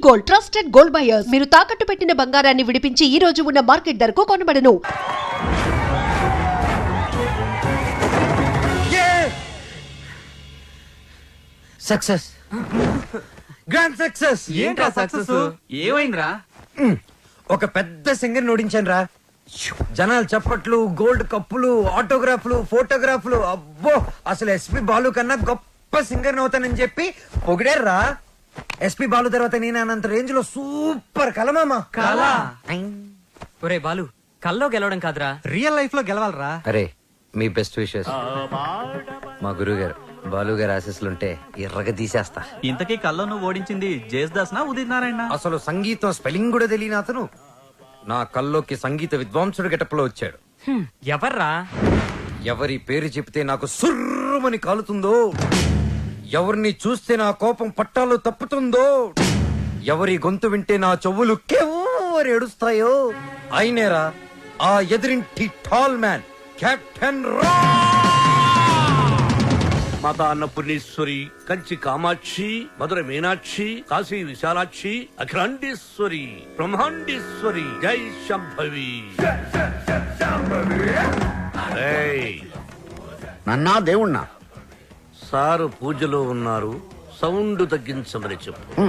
Gold, trusted gold buyers. మీరు తాకట్టు పెట్టిన బంగారాన్ని విడిపించి ఈ రోజు ఉన్న మార్కెట్ ధరకు కొనబడను. Success, grand success. ఏంట్రా సక్సెస్? ఏమైందిరా? ఒక పెద్ద సింగర్ ఓడించాను రా. జనాలు చప్పట్లు, గోల్డ్ కప్పులు, ఆటోగ్రాఫ్లు, ఫోటోగ్రాఫ్లు. అబ్బో, అసలు ఎస్పి బాలు కన్నా గొప్ప సింగర్ అవుతానని చెప్పి పొగిడారా. ఎస్పి బాలు తర్వాత నేను అనంత రేంజ్ లో సూపర్ కలమామా. కలా? ఒరే బాలు, కల్లో గెలవడం కాదురా, రియల్ లైఫ్ లో గెలవాలరా. అరే, మీ బెస్ట్ విషెస్. మా గురువు గారు బాలు గారు ఆశీస్సులుంటే ఎర్రగా తీసేస్తా. ఇంతకీ కల్లో నువ్వు ఓడించింది జేస్దాస్ నా ఉదిత్ నారాయణ? అసలు సంగీతం స్పెల్లింగ్ కూడా తెలియని అతను నా కల్లోకి సంగీత విద్వాంసుడు గెటప్లో వచ్చాడు. ఎవర్రా? ఎవరి పేరు చెప్తే నాకు సుర్రుమని కాలుతుందో, ఎవరిని చూస్తే నా కోపం పట్టాలు తప్పుతుందో, ఎవరి గొంతు వింటే నా చెవులు కెవ్వరి ఏడుస్తాయో అయినేరా ఆ ఎదురింటి టాల్ మ్యాన్, కెప్టెన్ రా. మాతా అన్నపూర్ణేశ్వరి, కంచి కామాక్షి, మధుర మీనాక్షి, కాశీ విశాలాక్షి, అఖిలాండేశ్వరి, బ్రహ్మాండేశ్వరి, జై శంభవి. నన్నా దేవుణ్ణా? సారు పూజలో ఉన్నారు, సౌండ్ తగ్గించమని చెప్పు.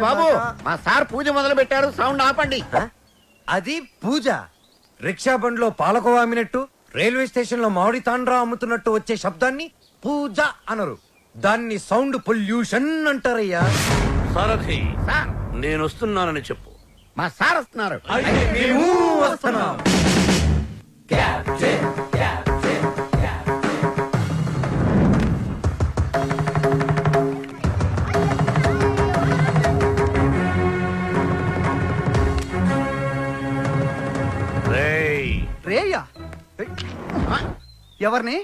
బాబు, మా సార్ పూజ మొదలు పెట్టారు, సౌండ్ ఆపండి. అది పూజ. రిక్షా బండ్లో పాలకోవా అమ్మినట్టు, రైల్వే స్టేషన్ లో మామిడి తాండ్రా అమ్ముతున్నట్టు వచ్చే శబ్దాన్ని పూజ అనరు, దాన్ని సౌండ్ పొల్యూషన్ అంటారయ్యా. సారథి, సార్, నేను వస్తున్నానని చెప్పు. మా సార్ వస్తున్నారు. మేము వస్తున్నాం. రేయ్, రేయా? ఎవరిని?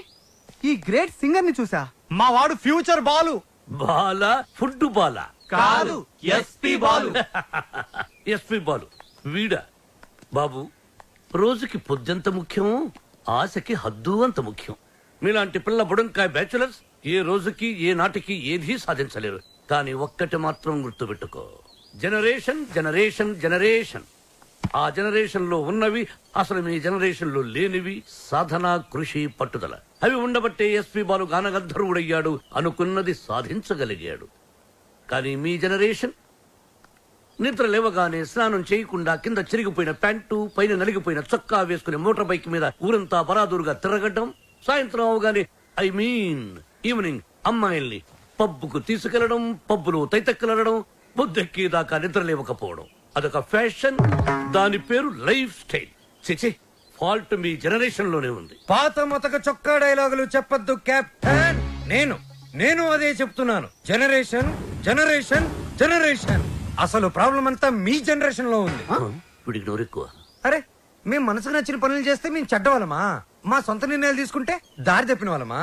ఈ గ్రేట్ సింగర్ ని చూసా. మా వాడు ఫ్యూచర్ బాలు. బాల ఫుడ్ బాల కాదు, ఎస్పి బాలు. ఎస్పి బాలు వీడా? బాబు, రోజుకి పొద్దెంత ముఖ్యం, ఆశకి హద్దు అంత ముఖ్యం. మీలాంటి పిల్ల బుడంకాయ బ్యాచులర్స్ ఏ రోజుకి ఏ నాటికి ఏదీ సాధించలేరు. కానీ ఒక్కటి మాత్రం గుర్తుపెట్టుకో, జనరేషన్ జనరేషన్ జనరేషన్. ఆ జనరేషన్ లో ఉన్నవి అసలు మీ జనరేషన్ లో లేనివి సాధన, కృషి, పట్టుదల. అవి ఉండబట్టే ఎస్పి బాలు గానగంధర్వుడయ్యాడు, అనుకున్నది సాధించగలిగాడు. కానీ మీ జనరేషన్ నిద్ర లేవగానే స్నానం చేయకుండా కింద చిరిగిపోయిన ప్యాంటు, పైన నలిగిపోయిన చొక్కా వేసుకుని మోటార్ బైక్ మీద ఊరంతా బరాదూరుగా తిరగడం, సాయంత్రం అవగానే ఈవినింగ్ అమ్మాయిల్ని పబ్బుకు తీసుకెళ్లడం, పబ్బులో తైతక్కలడం, పొద్దెక్కేదాకా నిద్ర లేవకపోవడం. అదొక ఫ్యాషన్, దాని పేరు లైఫ్ స్టైల్. చిచి, ఫాల్ట్ మీ జనరేషన్ లోనే ఉంది. పాత మొతక చొక్కా డైలాగులు చెప్పొద్దు కెప్టెన్. నేను అదే చెప్తున్నాను. Generation generation generation. అసలు ప్రాబ్లం అంతా మీ జనరేషన్ లో ఉంది. వీడికి నోరెక్కువ. అరే, మేము మనసుకు నచ్చిన పనులు చేస్తే మేము చెడ్డవాళ్ళమా? మా సొంత నిర్ణయాలు తీసుకుంటే దారి తప్పిన వాళ్ళమా?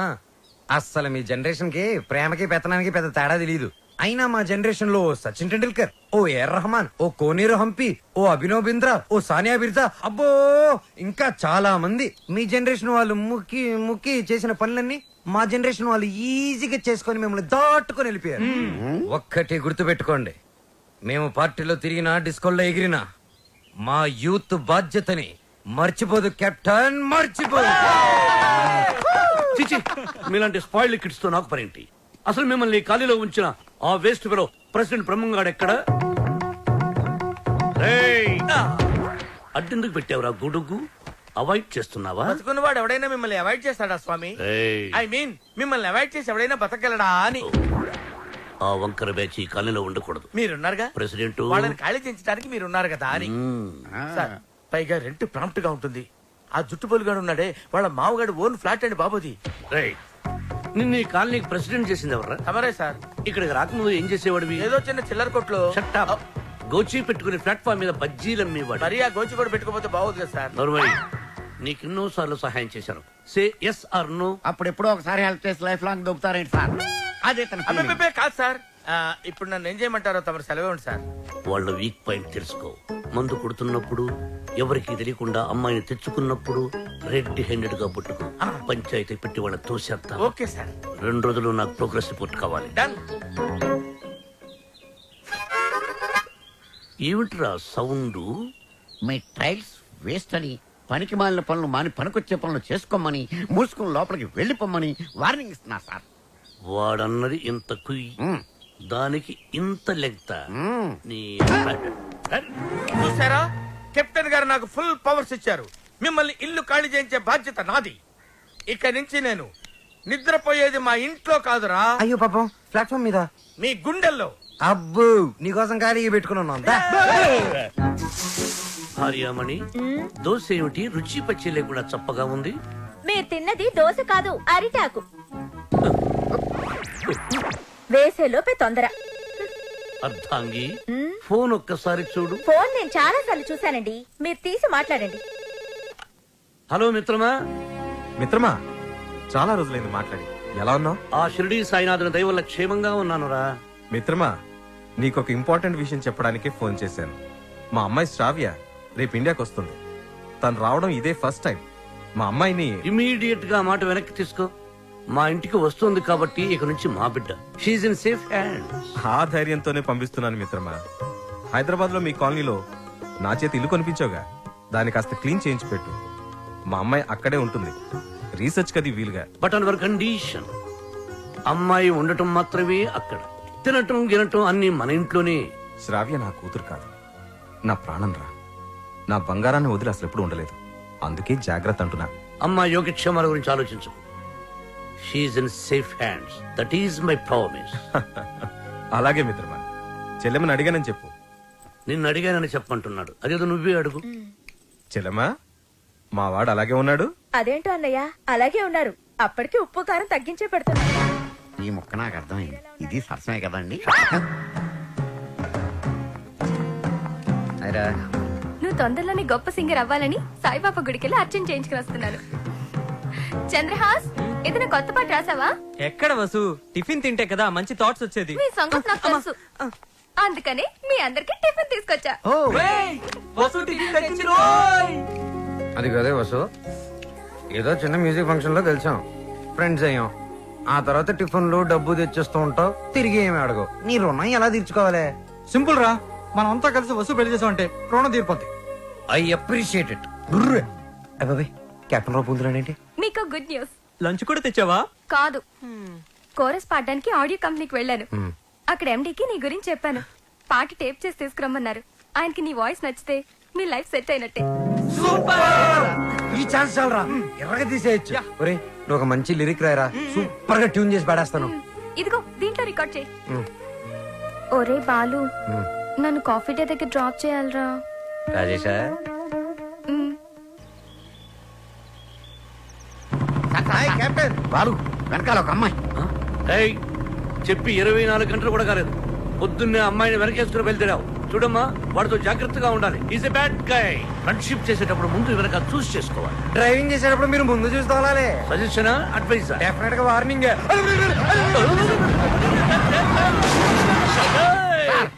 అస్సలు మీ జనరేషన్ కి ప్రేమకి పెత్తనానికి పెద్ద తేడా తెలియదు. అయినా మా జనరేషన్ లో సచిన్ టెండూల్కర్, ఓ ఏఆర్ రెహమాన్, ఓ కోనేరు హంపి, ఓ అభినవ్ బింద్రా, ఓ సానియా బిర్దా, అబ్బో ఇంకా చాలా మంది. మీ జనరేషన్ వాళ్ళు ముక్కి ముక్కి చేసిన పనులన్నీ మా జనరేషన్ వాళ్ళు ఈజీగా చేసుకొని మిమ్మల్ని దాటుకొని వెళ్ళిపోయారు. ఒక్కటి గుర్తుపెట్టుకోండి, మేము పార్టీలో తిరిగినా, డిస్కోల్లో ఎగిరినా మా యూత్ బాధ్యతని మర్చిపోదు కెప్టెన్, మర్చిపోదు. చిచి, మీలాంటి స్పాయిల్డ్ కిడ్స్ తో నాకు పనేంటి? అసలు మిమ్మల్ని ఖాళీలో ఉంచిన ఆ వేస్ట్ ఫెలో ప్రెసిడెంట్ బ్రహ్మంగాడు ఎక్కడ? అడ్డెందుకు పెట్టావురా గొడుగు? అవాయిడ్ చేస్తున్నావా? బతుకున్నవాడు ఎవడైనా మిమ్మల్ని అవాయిడ్ చేస్తాడా స్వామి? ఐ మీన్ మిమ్మల్ని అవాయిడ్ చేసి ఎవడైనా బతకగలడా అని. ఆ వంకర బ్యాచ్ ఈ ఖాళీలో ఉండకూడదు. మీరున్నారుగా ప్రెసిడెంట్, వాళ్ళని ఖాళీ చేయించడానికి మీరున్నారు కదా అని. సార్, పైగా రెంట్ ప్రాంప్ట్ గా ఉంటుంది. ఆ జుట్టుపోలుగాడు ఉన్నాడే, వాళ్ళ మామగాడు ఓన్ ఫ్లాట్ అండి బాబుది. నిన్న ఈ కాలనీకి ప్రెసిడెంట్ చేసింది ఎవరా? తమరే సార్. ఇక్కడికి రాకముందు ఏం చేసేవాడివి? ఏదో చిన్న చిల్లర కొట్లో గోచి పెట్టుకుని ప్లాట్ఫామ్ మీద బజ్జీలు అమ్మేవాడు. మరి ఆ గోచి కూడా పెట్టుకోపోతే బాగోదు కదా సార్. నర్మయ్, నీకెన్నో సార్లు సహాయం చేశాను. Say yes or no. అప్పుడెప్పుడో ఒకసారి హెల్ప్ చేసి లైఫ్ లాంగ్ దొబ్బుతారేంటి సార్? అదే తన feeling. అబ్బే కాదు సార్. ఇప్పుడు నన్ను ఏం చేయమంటారో తమరు సెలవే ఉంది సార్. వాళ్ళ వీక్ పాయింట్ తెలుసుకో. మందు కొడుతున్నప్పుడు, ఎవరికి తెలియకుండా అమ్మాయిని తెచ్చుకున్నప్పుడు రెడ్ హ్యాండెడ్ గా పట్టుకో. పంచాయతీ పెట్టి వాళ్ళ తోసేస్తా. Okay sir. 2 రోజులు నాకు ప్రోగ్రెస్ రిపోర్ట్ కావాలి. డన్. ఏమిట్రా సౌండ్? మీ ట్రైల్స్ వేస్ట్ అని, పనికి మాలిన పనులు మాని పనికొచ్చే పనులు చేసుకోమని, మూసుకుని లోపలికి వెళ్ళిపోమ్మని వార్నింగ్ ఇస్తున్నా సార్. వాడన్నది ఇంత కుయ్, మ్మ్. దానికి ఇంత లెంగ్త. మ్మ్. నీ చూసారా, కెప్టెన్ గారు నాకు ఫుల్ పవర్స్ ఇచ్చారు. మిమ్మల్ని ఇల్లు ఖాళీ చేయించే బాధ్యత నాది. ఇక నుంచి నేను నిద్రపోయేది మా ఇంట్లో కాదురా, అయ్యో పాపం ప్లాట్ఫామ్ మీద. మీ గుండెల్లో. అబ్బో నీకోసం ఖాళీగా పెట్టుకుని ఉన్నాం దా. భార్యామణి, దోశ ఏమిటి రుచి పచ్చి లేకుండా చప్పగా ఉంది? మీరు తిన్నది దోశ కాదు, అరిటాకు. వేసేలోపే తొందర. అర్థాంగి, ఫోన్ ఒక్కసారి చూడు. ఫోన్ నేను చాలా సార్లు చూశానండి, మీరు తీసి మాట్లాడండి. హలో మిత్రమా. మిత్రమా, చాలా రోజులైంది మాట్లాడి. ఎలా ఉన్నావు? ఆ షిరిడీ సాయినాథుని దయ వల్ల క్షేమంగా ఉన్నానురా. మిత్రమా, నీకు ఒక ఇంపార్టెంట్ విషయం చెప్పడానికే ఫోన్ చేశాను. మా అమ్మాయి శ్రావ్య రేపు ఇండియాకి వస్తుంది. తను రావడం ఇదే ఫస్ట్ టైం. మా అమ్మాయిని ఇమీడియట్ గా మాట వెనక్కి తీసుకో. మా ఇంటికి వస్తుంది కాబట్టి ఇక నుంచి మా బిడ్డ. She's in safe hand. ఆ ధైర్యంతోనే పంపిస్తున్నాను మిత్రమా. హైదరాబాద్ లో మీ కాలనీలో నా చేతి ఇల్లు కొనిపించావుగా, దాన్ని కాస్త క్లీన్ చేయించి పెట్టు. మా అమ్మాయి అక్కడే ఉంటుంది, రీసెర్చ్ కది వీలుగా. బట్ ఆన్ అవర్ కండిషన్, అమ్మాయి ఉండటం మాత్రమే అక్కడ, తినటం గినటం అన్ని మన ఇంట్లోనే. శ్రావ్య నా కూతురు కాదు, నా ప్రాణం రా. నా బంగారాన్ని వదిలి అసలు ఎప్పుడు ఉండలేదు. అందుకే జాగ్రత్త అంటున్నా. అమ్మాయి యోగక్షేమాల గురించి ఆలోచించు. She's in safe hands. That is my promise. అలాగే మిత్రమా, చెల్లెమని అడిగానని చెప్పు. నిన్ను అడిగానని చెప్పంటున్నాడు, అదేదో నువ్వే అడుగు. చెల్లెమా, మా వాడు అలాగే ఉన్నాడు. అదేంటో అన్నయ్య, అలాగే ఉన్నారు. అప్పటికి ఉప్పు కారం తగ్గించే పెడుతున్నా. ఈ ముక్క నాకు అర్థమైంది. ఇది సరసమే కదండి. నువ్వు తొందరలోనే గొప్ప సింగర్ అవ్వాలని సాయిబాబా గుడికెళ్ళి అర్చన చేయించుకుని వస్తున్నాను. చంద్రహాస్, ఏదైనా కొత్త పాట రాసావా? ఎక్కడ వసు, టిఫిన్ తింటే కదా మంచి థాట్స్ వచ్చేది. మీ సంగతి నాకు తెలుసు, అందుకని మీ అందరికి టిఫిన్ తీసుకొచ్చా. వసు టిఫిన్ తెచ్చిరోయ్. అది కదే వసు, ఏదో చిన్న మ్యూజిక్ ఫంక్షన్ లో కలిసాం, ఫ్రెండ్స్ అయ్యాం. ఆ తర్వాత టిఫిన్లు డబ్బు తెచ్చేస్తూ ఉంటావు, తిరిగి ఏమి అడగవు. నీ రుణం ఎలా తీర్చుకోవాలి? సింపుల్ రా, మనం అంతా కలిసి వస్తువు పెళ్లి చేసామంటే రుణం తీరిపోద్ది. I appreciate it. అబ్బాయి కెప్టెన్ రావు పూందురాడేంటి? మీకు గుడ్ న్యూస్. లంచ్ కూడా తెచ్చావా? కాదు, కోరస్ పాడడానికి ఆడియో కంపెనీకి వెళ్ళాను. అక్కడ ఎండీకి నీ గురించి చెప్పాను. పాట టేప్ చేసి తీసుకురమ్మన్నారు. ఆయనకి నీ వాయిస్ నచ్చితే మీ లైఫ్ సెట్ అయినట్టే. ఈ ఛాన్స్ చాలరా, ఎర్రగా తీసేయచ్చు. ఒరే నువ్వు ఒక మంచి లిరిక్ రాయరా, సూపర్ గా ట్యూన్ చేసి పాడేస్తాను. ఇదిగో దీంట్లో రికార్డ్ చేయి. ఒరే బాలు, నన్ను కాఫీ డే దగ్గర డ్రాప్ చేయాలరా. రాజేశా, కెప్టెన్ బాలు, వెనకాల ఒక అమ్మాయి. ఏయ్, చెప్పి 24 గంటలు కూడా కాలేదు. పొద్దున్నే అమ్మాయిని వెనకేసుకుని బయలుదేరావు. చూడమ్మా, వాడితో జాగ్రత్తగా ఉండాలి. Is a bad guy. Friendship చేసేటప్పుడు ముందు వెనక చూస్ చేసుకోవాలి. డ్రైవింగ్ చేసేటప్పుడు మీరు ముందు చూసుకోవాలి. Suggestion, advice? డెఫినెట్ గా వార్నింగ్.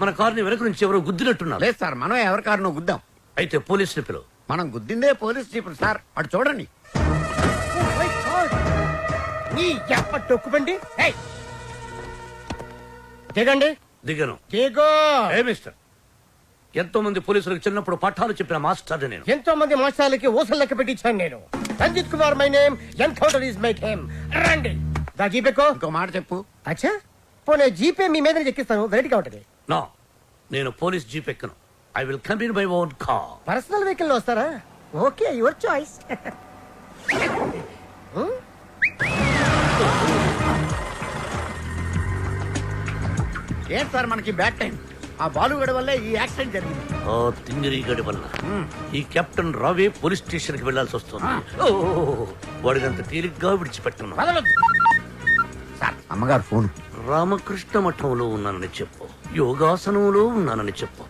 మన కార్ని వెనక నుంచి ఎవరో గుద్దినట్టున్నారు. లేదు సార్, మనం ఎవరి కారునో గుద్దాం. అయితే పోలీసులు పిలువు. మనం గుద్దిందే పోలీస్ జీప్ సార్, అటు చూడండి. టొక్కుబండి దిగండి. దిగను. దిగో. ఏ మిస్టర్, ఎంతో మంది పోలీసులకు చిన్నప్పుడు పాఠాలు చెప్పిన మాస్టర్ నేను. ఎంతో మంది మాస్టర్లకి ఊసలు లెక్క పెట్టించాను నేను. Ranjith Kumar my name, encounter is my name. రండి. దా జీపేకో. ఇంకో మాట చెప్పు. అచ్చా, పోనీ జీపే మీ మీద ఎక్కిస్తాను, వెరైటీగా ఉంటది. నో, నేను పోలీస్ జీప్ ఎక్కను. I will come in by own car. Personal vehicle లో వస్తారా? Okay, your choice. ఏంటి సార్ మనకి బ్యాడ్ టైం? ఆ బాలుగడ వల్లే ఈ యాక్సిడెంట్ జరిగింది. ఓ తింగిరి గడి వల్ల ఈ కెప్టెన్ రావే పోలీస్ స్టేషన్ కి వెళ్లాల్సి వస్తుంది. వాడినంత తేలిగ్గా విడిచిపెట్టున్నా. సార్, అమ్మగారు ఫోన్. రామకృష్ణ మఠంలో ఉన్నానని చెప్పు, యోగాసనంలో ఉన్నానని చెప్పు.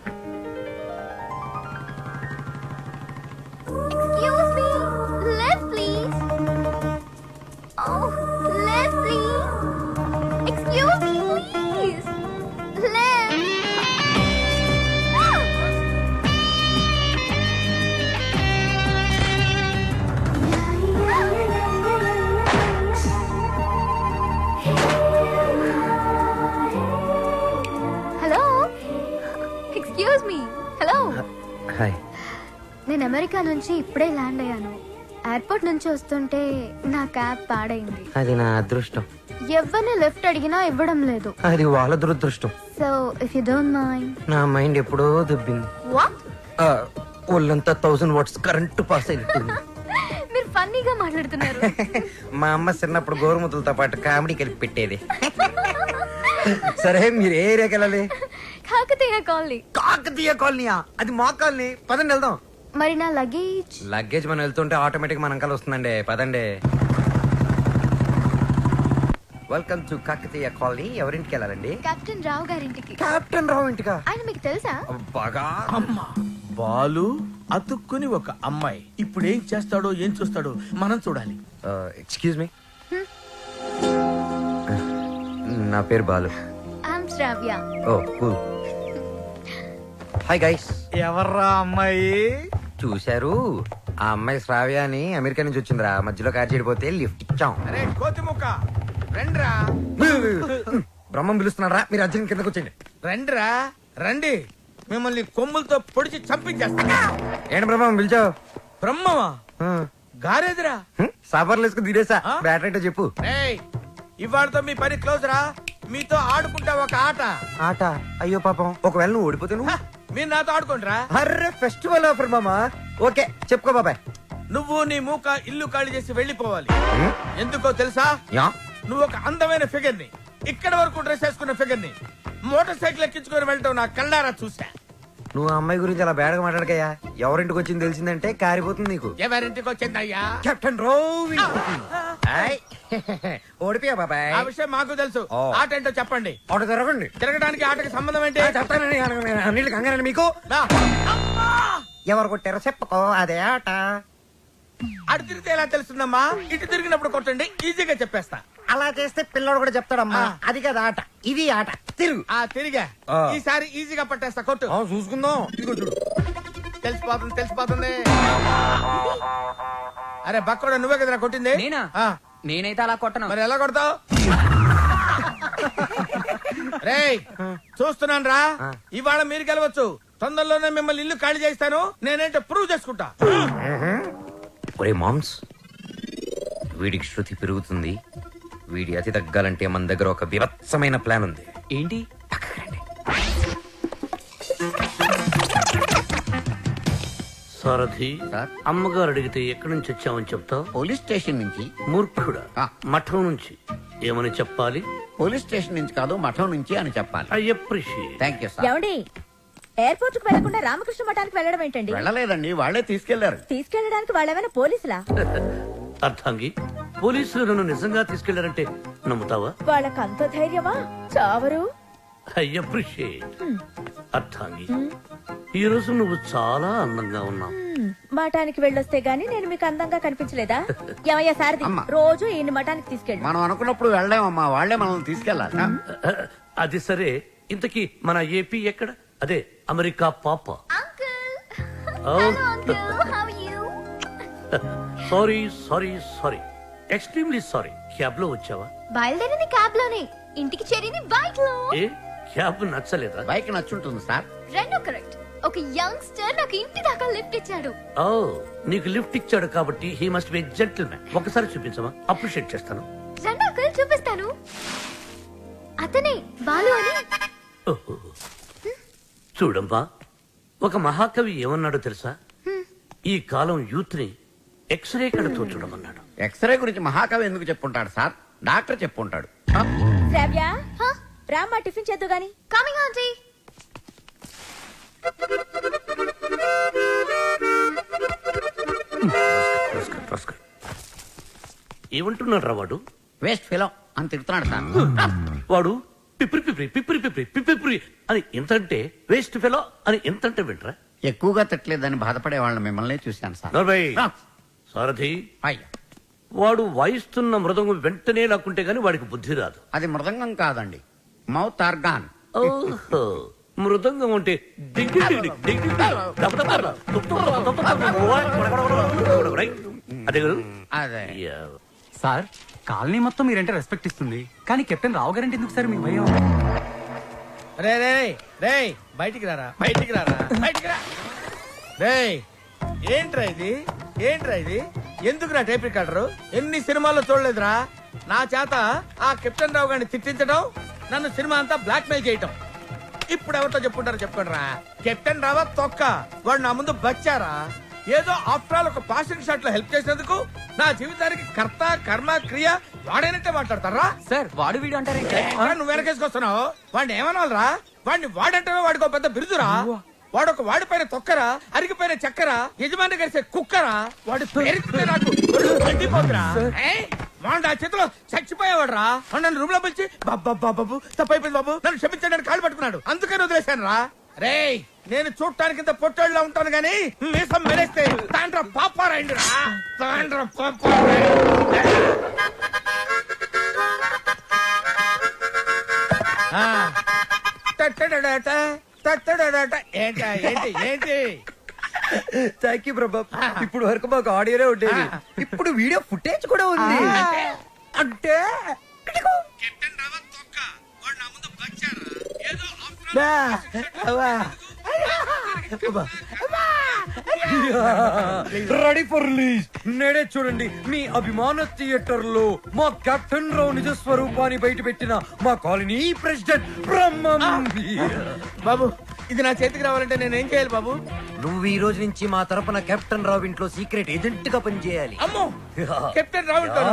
Excuse me, left please. Oh, left please. Excuse me, please. Left. Hello. Excuse excuse me. Hello, hi. నేను అమెరికా నుంచి ఇప్పుడే ల్యాండ్ అయ్యాను. ఎయిర్పోర్ట్ నుంచి వస్తుంటే నా క్యాబ్ పాడైంది. అది నా అదృష్టం. ఎవరిని లిఫ్ట్ అడిగినా ఇవ్వడం లేదు. అది వాళ్ళ దురదృష్టం. So if you don't mind. నా మైండ్ ఎప్పుడో దుబ్బింది. వాట్? ఒళ్ళంతా 1000 వాట్స్ కరెంట్ పాస్ అయినట్టుంది. మీరు ఫన్నీగా మాట్లాడుతున్నారు. మా అమ్మ చిన్నప్పుడు గోరుముతులతో పాటు కామెడీ కలిపి పెట్టేది. సరే మీరు ఏ ఏరియాకి వెళ్ళాలి? కాకతీయ కాలనీ. కాకతీయ కాలనీయా? అది మా కాలనీ. పదండి వెళ్దాం. మరి నా లగేజ్? లగేజ్ మనం వెళ్తుంటే ఆటోమేటిక్ మన అంకల్ వస్తుందండి. పదండి. Welcome to Kakatiya colony. ఎవరింటికి వెళ్ళాలండి? కెప్టెన్ రావు గారింటికి. కెప్టెన్ రావు ఇంటికా? ఆయన మీకు తెలుసా? బాగా. అమ్మా, బాలు అతుక్కుని ఒక అమ్మాయి. ఇప్పుడు ఏం చేస్తాడో ఏం చూస్తాడో మనం చూడాలి. ఎక్స్క్యూజ్ మీ, నా పేరు Balu. I'm Shravya. Oh cool. Hi guys. ఎవర్రా అమ్మాయి? చూశారు, ఆ అమ్మాయి శ్రావ్య అని అమెరికా నుంచి వచ్చిందిరా. మధ్యలో కార్ చెడిపోతే లిఫ్ట్ ఇచ్చాం. అరే కోతిముక్క, రండ్రా బ్రహ్మం పిలుస్తున్నారా? మీరు అర్జున్ కిందకు వచ్చేయండి. రండ్రా రండి, మిమ్మల్ని కొమ్ములతో పొడిచి చంపించేస్తా. ఏంటి బ్రహ్మం పిలిచావు? బ్రహ్మమా? గారేదిరా. సాపర్లు వేసుకుని తీరేసా. ఆ? బ్యాటరీ అంటే చెప్పు. ఏయ్, ఇవాళతో మీ పని క్లోజ్ రా. మీతో ఆడుకుంటా ఒక ఆట. ఆట? అయ్యో పాపం, ఒకవేళ నువ్వు ఓడిపోతే నువ్వు? హ, మీరు నాతో ఆడుకోండిరా. అర్రే ఫెస్టివల్ ఆఫర్ మామా. ఓకే చెప్పుకో బాబాయ్. నువ్వు నీ మూక ఇల్లు ఖాళీ చేసి వెళ్ళిపోవాలి. ఎందుకో తెలుసా? యా? నువ్వు ఒక అందమైన ఫిగర్ ని, ఇక్కడ వరకు డ్రెస్ వేసుకున్న ఫిగర్ ని మోటార్ సైకిల్ ఎక్కించుకొని వెళ్ళటం నా కళ్ళారా చూసా. నువ్వు ఆ అమ్మాయి గురించి అలా బేడగా మాట్లాడకయ్యా. ఎవరింటికి వచ్చింది తెలిసిందంటే కారిపోతుంది నీకు. ఎవరింటికి వచ్చిందయ్యా? కెప్టెన్ రోవి. ఓడిపోయా బాబాయ్. ఆ విషయం మాకు తెలుసు. ఓ. ఆట ఏంటో చెప్పండి. ఆట తిరగండి. తిరగడానికి ఆటకి సంబంధం ఏంటి? చెప్తానండి. అన్నిటికి కంగారండి మీకు. రా. అమ్మా! ఎవరు కొట్టారో చెప్పుకో, అదే ఆట. అటు తిరిగితే ఎలా తెలుస్తుందమ్మా? ఇటు తిరిగినప్పుడు కొట్టండి, ఈజీగా చెప్పేస్తా. అలా చేస్తే పిల్లడు కూడా చెప్తాడమ్మా. ఆ. అది కదా ఆట, ఇది ఆట. తిరుగు. ఆ తిరిగా ఆ. ఈసారి ఈజీగా పట్టేస్తా. కొట్టు. చూసుకుందాం. ఇదిగో చూడు. తెలిసిపోతుంది తెలిసిపోతుంది. అరే బక్కోడా, నువ్వే కదరా కొట్టింది? నేనా? ఆ. నేనైతే అలా కొట్టను. మరి ఎలా కొడతావు? రేయ్ చూస్తున్నాను రా. ఇవాళ మీరు గెలవచ్చు. తొందరలోనే మిమ్మల్ని ఇల్లు ఖాళీ చేస్తాను. నేనేంటో ప్రూవ్ చేసుకుంటా. ఒరే మామ్స్, వీడికి శృతి పెరుగుతుంది. వీడి అతి తగ్గాలంటే మన దగ్గర ఒక వివత్సమైన ప్లాన్ ఉంది. ఏంటి? సారథి, సార్? అమ్మగారు అడిగితే ఎక్కడి నుంచి వచ్చామని చెప్తావు? పోలీస్ స్టేషన్ నుంచి. మూర్ఖుడా, ఆ. మఠం నుంచి ఏమని చెప్పాలి? పోలీస్ స్టేషన్ నుంచి కాదు, మఠం నుంచి అని చెప్పాలి. I appreciate. Thank you sir. ఏమండి, ఎయిర్పోర్ట్ కు వెళ్లకుండా రామకృష్ణ మఠానికి వెళ్ళడం ఏంటండి? వెళ్ళలేదండి, వాళ్ళే తీసుకెళ్లారు. తీసుకెళ్ళడానికి వాళ్ళేమైనా పోలీసులా? అర్థంగి, పోలీసులు నన్ను నిజంగా తీసుకెళ్లారంటే నమ్ముతావా? వాళ్ళకి అంత ధైర్యమా? చావరు. I appreciate. అర్థంగి, ఈ రోజు నువ్వు చాలా అందంగా ఉన్నావు. మఠానికి వెళ్ళొస్తే గానీ నేను మీకు అందంగా కనిపించలేదా? ఏమయ్యా సారథి, అమ్మా. రోజు ఈయన మఠానికి తీసుకెళ్ళి. మనం అనుకున్నప్పుడు వెళ్ళామమ్మా, వాళ్ళే మనల్ని తీసుకెళ్లాలి. అది సరే, ఇంతకీ మన ఏపీ ఎక్కడ? అదే అమెరికా పాప. Sorry sorry sorry, extremely sorry. Cab లో వచ్చావా? బయలుదేరింది క్యాబ్ లోనే, ఇంటికి చేరింది బైక్ లో. ఏ క్యాబ్ నచ్చలేదా? బైక్ నచ్చుంటుంది సార్. రెండు కరెక్ట్. ఒక యంగ్స్టర్ నాకు ఇంటి దాకా లిఫ్ట్ ఇచ్చాడు. ఓ, నీకు లిఫ్ట్ ఇచ్చాడు కాబట్టి హీ మస్ట్ బి జెంటిల్మెన్. ఒకసారి చూపించమా, అప్రిషియేట్ చేస్తాను. రెండు అంకుల్ చూపిస్తాను. అతనే బాలు అని. ఓహో. చూడమ్మా, ఒక మహాకవి ఏమన్నాడో తెలుసా? ఈ కాలం యూత్ ని ఎక్స్రే కడతో చూడమన్నాడు. ఎక్స్రే గురించి మహాకవి ఎందుకు చెప్పుంటాడు సార్? డాక్టర్ చెప్పుంటాడు. శ్రావ్య, రామ్మా టిఫిన్ చేద్దు గాని. Coming aunty. ఏమంటున్నాడు రా వాడు? వేస్ట్ ఫిలో అని తిడుతున్నాడు సార్. వాడు పిప్రి పిప్రి పిప్రి పిప్రి పిప్రి అని ఎంతంటే వేస్ట్ ఫెలో అని ఎంతంటే వింటరా? ఎక్కువగా తిట్టలేదని బాధపడే వాళ్ళని మిమ్మల్ని చూశాను సార్. నర్వై ఆ. సారథి, అయ్యా, వాడు వాయిస్తున్న మృదంగం వెంటనే లాక్కుంటే గాని వాడికి బుద్ధి రాదు. అది మృదంగం కాదండి, మౌత్ ఆర్గాన్. ఓహో, మృదంగం అంటే డింగ్ డింగ్ డింగ్ డింగ్ డింగ్ దబ దబ దబ తుప్ తుప్ దబ దబ దబ. రైట్? అదే కదా? అదే. యా. సార్, కాలనీ మొత్తం మీరంటే రెస్పెక్ట్ ఇస్తుంది, కానీ కెప్టెన్ రావు గారంటే ఎందుకు సార్ మీ భయం? రే రే రే బయటికి రారా, బయటికి రారా, బయటికి రా. రే ఏంట్రా ఇది, ఏంట్రా ఇది? ఎందుకురా టేప్ రికార్డరు? ఎన్ని సినిమాల్లో చూడలేదురా నా చేత ఆ కెప్టెన్ రావు గారిని తిట్టించడం, నన్ను సినిమా అంతా బ్లాక్ మెయిల్ చేయటం. ఇప్పుడు ఎవరితో చెప్పుకుంటారో చెప్పుకోండి రా. కెప్టెన్ రావా తొక్క, వాడు నా ముందు బచ్చారా. ఏదో ఆఫ్టర్ ఆల్ ఒక పాసింగ్ షాట్ లో హెల్ప్ చేసినందుకు నా జీవితానికి కర్త కర్మ క్రియ వాడైనట్టే మాట్లాడతారా? సార్ వాడు వీడు అంటారే నువ్వు వెనకేసుకొస్తున్నావు. వాడిని ఏమనాలరా? వాడిని వాడంటే వాడికి ఒక పెద్ద బిరుదురా. వాడొక వాడిపైన తొక్కరా, అరిగిపోయిన చక్కరా, యజమాని కలిసే కుక్కరా. వాడి పేరుతుంటే నాకు మండిపోతురా. వాడు ఆ చేతిలో చచ్చిపోయేవాడు రా. నన్ను రూమ్ లో పిలిచి బాబు తప్పైపోయింది బాబు, నన్ను క్షమించడానికి కాళ్ళు పట్టుకున్నాడు. అందుకని వదిలేశాను రా. రే నేను చూడటానికి ఇంత పొట్టోళ్ళ ఉంటాను గానీ మీసం మెరేస్తే తాండ్ర పాపారాయండి రా. తాండ్ర ఏంటి ఏంటి ఏంటి? థ్యాంక్ యూ ప్రభా. ఇప్పుడు వరకు మాకు ఆడియోనే ఉండేది, ఇప్పుడు వీడియో ఫుటేజ్ కూడా ఉంది. అంటే కెప్టెన్ రావత్ తొక్క, వాడు నా ముందు బచ్చారా. ఏదో రెడీ ఫర్ రిలీజ్. నేడే చూడండి మీ అభిమాన థియేటర్ లో మా కెప్టెన్ రావు నిజ స్వరూపాన్ని బయట పెట్టిన మా కాలనీ ప్రెసిడెంట్ బ్రహ్మం. బాబు ఇది నా చేతికి రావాలంటే నేనేం చేయాలి బాబు? నువ్వు ఈ రోజు నుంచి మా తరపున కెప్టెన్ రావు ఇంట్లో సీక్రెట్ ఏజెంట్ గా పనిచేయాలి. అమ్మో కెప్టెన్ రావు ఇంట్లో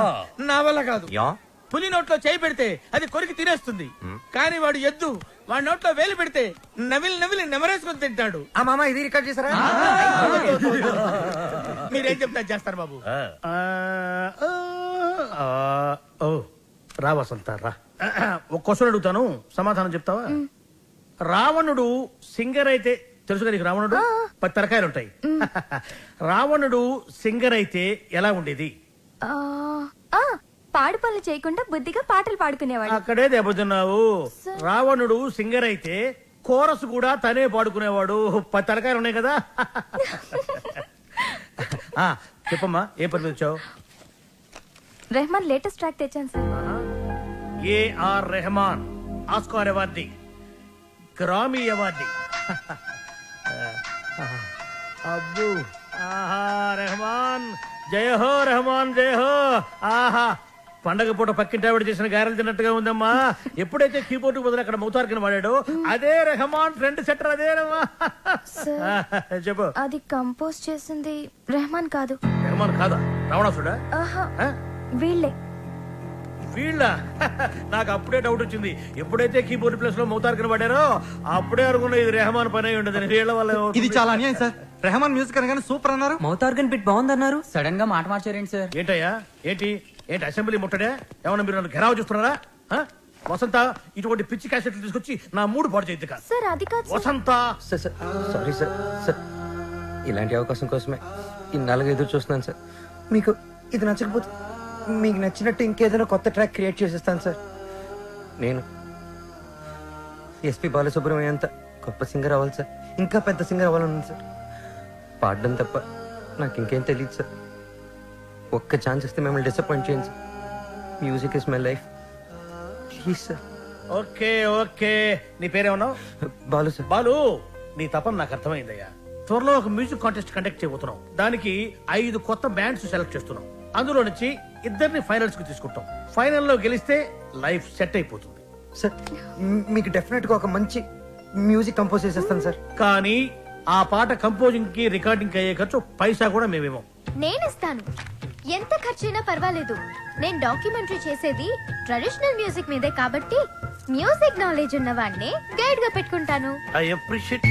నా వల్ల కాదు. యా పులి నోట్లో చేయి పెడితే అది కొరికి తినేస్తుంది, కానీ వాడు ఎద్దు. వాడి నోట్లో వేలు పెడితే నవిలి నవిలి నెమరేసుకొని తింటాడు. ఆ మామ ఇది రికార్డ్ చేశారా? మీరేం చెప్తా చేస్తారు బాబు? ఓ రా వసంత రా. ఒక క్వశ్చన్ అడుగుతాను, సమాధానం చెప్తావా? రావణుడు సింగర్ అయితే తెలుసు కదా నీకు? రావణుడు 10 తలకాయలు ఉంటాయి. రావణుడు సింగర్ అయితే ఎలా ఉండేది? పాడు పనులు చేయకుండా బుద్ధిగా పాటలు పాడుకునేవాడు. అక్కడే దెబ్బతిన్నావు. రావణుడు సింగర్ అయితే కోరస్ కూడా తనే పాడుకునేవాడు. 10 తలకాయలు ఉన్నాయి కదా. చెప్పమ్మా ఏ పని వచ్చావు? రెహమాన్ లేటెస్ట్ ట్రాక్ తెచ్చాను sir. AR Rahman Oscar awardee, Grammy awardee. అబ్బు ఆహా రెహమాన్ జయ హో, రెహమాన్ జయ హో. ఆహా పండగ పూట పక్కింటి ఆవిడ చేసిన గారెలు తిన్నట్టుగా ఉందమ్మా. ఎప్పుడైతే కీబోర్డ్ బదులు అక్కడ మౌతార్కిన వాడాడో అదే రెహమాన్ ఫ్రెండ్ సెటర్. అదే చెప్పు. అది కంపోజ్ చేసింది రెహమాన్ కాదు. రెహమాన్ కాదా? రావణాసుడా? వీళ్ళే. వీళ్ళ నాకు అప్పుడే డౌట్ వచ్చింది. ఎప్పుడైతే కీబోర్డ్ ప్లేస్ లో మౌతార్కిన వాడారో అప్పుడే అనుకున్నా ఇది రెహమాన్ పని అయి ఉండదు. వీళ్ళ వల్ల ఇది చాలా అన్యాయం సార్. రెహమాన్ మ్యూజిక్ అనగానే సూపర్ అన్నారు, మౌత్ ఆర్గన్ బిట్ బాగుందన్నారు, సడన్ గా మాట మార్చారేంటి సార్? ఏంటయ్యా ఏంటి ఏంటి అసెంబ్లీ ముట్టడే? ఏమన్నా మీరు నన్ను ఘెరావు చూస్తున్నారా? వసంత ఇటువంటి పిచ్చి క్యాసెట్లు తీసుకొచ్చి నా మూడు పాడు చేయద్దు కాదు. సార్ అది కాదు వసంత సారీ సార్. సార్ ఇలాంటి అవకాశం కోసమే ఇన్నాళ్ళుగా ఎదురు చూస్తున్నాను సార్. మీకు ఇది నచ్చకపోతే మీకు నచ్చినట్టు ఇంకేదైనా కొత్త ట్రాక్ క్రియేట్ చేసేస్తాను సార్. నేను ఎస్పి బాలసుబ్రహ్మణ్యం అంత గొప్ప సింగర్ అవ్వాలి సార్. ఇంకా పెద్ద సింగర్ అవ్వాలని సార్. పాడడం తప్ప నాకు ఇంకేం తెలియదు సార్. ఒక్క ఛాన్స్ ఇస్తే మిమ్మల్ని డిసప్పాయింట్ చేయండి sir. Music is my life, please sir. Okay okay. నీ పేరేమన్నావు? బాలు సార్. బాలు నీ తపన నాకు అర్థమైందయ్యా. త్వరలో ఒక మ్యూజిక్ కాంటెస్ట్ కండక్ట్ చేయబోతున్నాం. దానికి 5 కొత్త బ్యాండ్స్ సెలెక్ట్ చేస్తున్నాం. అందులో నుంచి 2 ఫైనల్స్ కి తీసుకుంటాం. ఫైనల్లో గెలిస్తే లైఫ్ సెట్ అయిపోతుంది సార్. మీకు డెఫినెట్ గా ఒక మంచి మ్యూజిక్ కంపోజ్ చేసేస్తాను సార్. కానీ ఆ పాట కంపోజింగ్ కి రికార్డింగ్ కి అయ్యే ఖర్చు పైసా కూడా మేమేమో. నేనిస్తాను. ఎంత ఖర్చైనా పర్వాలేదు. నేను డాక్యుమెంటరీ చేసేది ట్రెడిషనల్ మ్యూజిక్ మీదే కాబట్టి మ్యూజిక్ నాలెడ్జ్ ఉన్న వాడిని గైడ్ గా పెట్టుకుంటాను. I appreciate.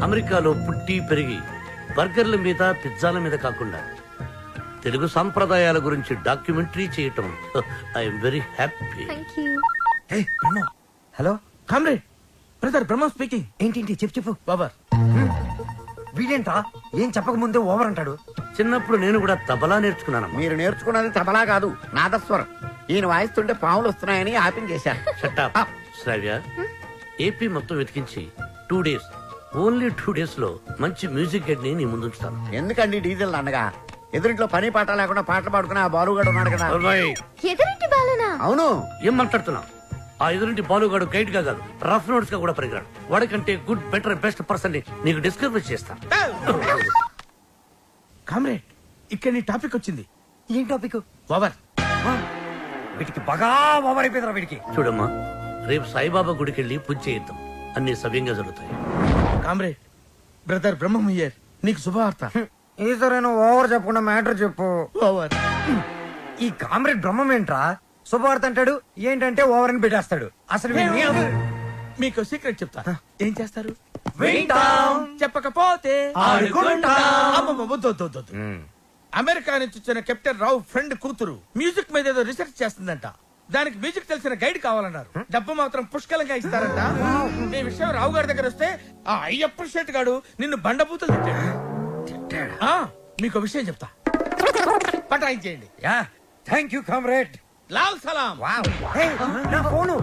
అమెరికాలో పుట్టి పెరిగి బర్గర్ల మీద పిజ్జాల మీద కాకుండా తెలుగు సంప్రదాయాల గురించి డాక్యుమెంటరీ చేయటం I'm very happy. Thank you. Hello comrade brother Brahma speaking. ఏంటి చెప్పు బాబర్. వీడేంట్రా ఏం చెప్పక ముందే ఓవర్ అంటాడు. చిన్నప్పుడు నేను కూడా తబలా నేర్చుకున్నాను. మీరు నేర్చుకున్నది తబలా కాదు, నాదస్వరం. ఈయన వాయిస్తుంటే పాములు వస్తున్నాయని ఆపించేశారు. షట్టప్. శ్రావ్య, ఏపీ మొత్తం వెతికించి 2 days, ఓన్లీ 2 days లో మంచి మ్యూజిక్ గైడ్ ని నీ ముందుంచుతాను. ఎందుకండి డీజిల్ అనగా? ఎదురింట్లో పని పాట లేకుండా పాటలు పాడుకుని ఆ బాలుగాడు ఉన్నాడు కదా. ఎదురింటి బాలనా? అవును. ఏం మాట్లాడుతున్నావు? ఆ ఎదురింటి బాలుగాడు గైడ్ గా కాదు, రఫ్ నోట్స్ గా కూడా పరిగరాడు. వాడికంటే గుడ్, బెటర్, బెస్ట్ పర్సన్ ని నీకు డిస్కవర్ చేస్తా. కామ్రేడ్, ఇక్కడ నీ టాపిక్ వచ్చింది. ఏం టాపిక్? ఓవర్. వీటికి బాగా ఓవర్ అయిపోయిందిరా వీడికి. చూడమ్మా, రేపు సాయిబాబా గుడికి వెళ్ళి పూజ చేయిద్దాం, అన్ని సవ్యంగా జరుగుతాయి. కామ్రేడ్, బ్రదర్ బ్రహ్మయ్యర్, నీకు శుభవార్త. ఈసారైనా ఓవర్ చెప్పకుండా మ్యాటర్ చెప్పు. ఓవర్. ఈ కామ్రేడ్ బ్రహ్మం ఏంట్రా శుభవార్త అంటాడు, ఏంటంటే ఓవర్ అని పెట్టేస్తాడు. అసలు మీకు సీక్రెట్ చెప్తా. ఏం చేస్తారు? వింటాం. చెప్పకపోతే ఆడుకుంటాం. అమ్మమ్మ, వద్దు, వద్దు, వద్దు, వద్దు. అమెరికా నుంచి వచ్చిన కెప్టెన్ రావు ఫ్రెండ్ కూతురు మ్యూజిక్ మీద ఏదో రీసెర్చ్ చేస్తుందంట. దానికి మ్యూజిక్ తెలిసిన గైడ్ కావాలన్నారు. డబ్బు మాత్రం పుష్కలంగా ఇస్తారంట. ఈ విషయం రావు గారి దగ్గర వస్తే ఆ అయ్యప్ప షెట్ గాడు నిన్ను బండబూతులు తిట్టాడు. మీకు విషయం చెప్తా, పటాయించేయండి. Thank you comrade. లాల్ సలాం. నా ఫోను.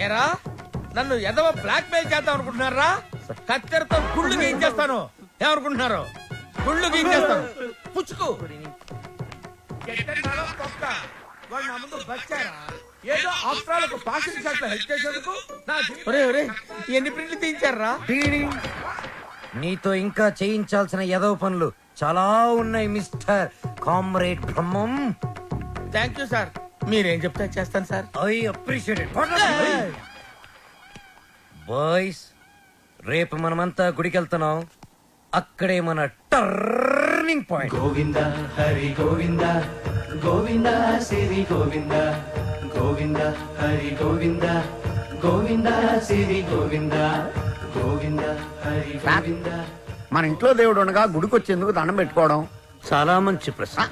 ఏరా, నన్ను ఎదవ బ్లాక్ మెయిల్ చేద్దాం అనుకుంటున్నారా? కత్తెరతో గుళ్ళు గీయించేస్తాను. ఏమనుకుంటున్నారు? గుళ్ళు గీయించేస్తాను. పుచ్చుకు. ఎట్టెన్నాలో తొక్క. వాడు నా ముందు బచ్చారా? ఏదో ఆఫ్రాలకు పాషన్ షాట్ లో హెల్ప్ చేసేందుకు నా ఎన్ని ప్రింట్లు తీయించారా? నీతో ఇంకా చేయించాల్సిన ఎదవ పనులు చాలా ఉన్నాయి mister comrade Brahmam. Thank you sir. మీరేం చెప్తే చేస్తాను sir. I appreciate it. Boys, రేపు మనమంతా గుడికి వెళ్తున్నాం. అక్కడే మన టర్నింగ్ పాయింట్. గోవింద హరి గోవింద, గోవింద సిరి గోవింద, గోవింద హరి గోవింద, గోవింద సిరి గోవింద, గోవింద హరి గోవింద. మన ఇంట్లో దేవుడు ఉండగా గుడికి వచ్చేందుకు దండం పెట్టుకోవడం చాలా మంచి ప్రశ్న.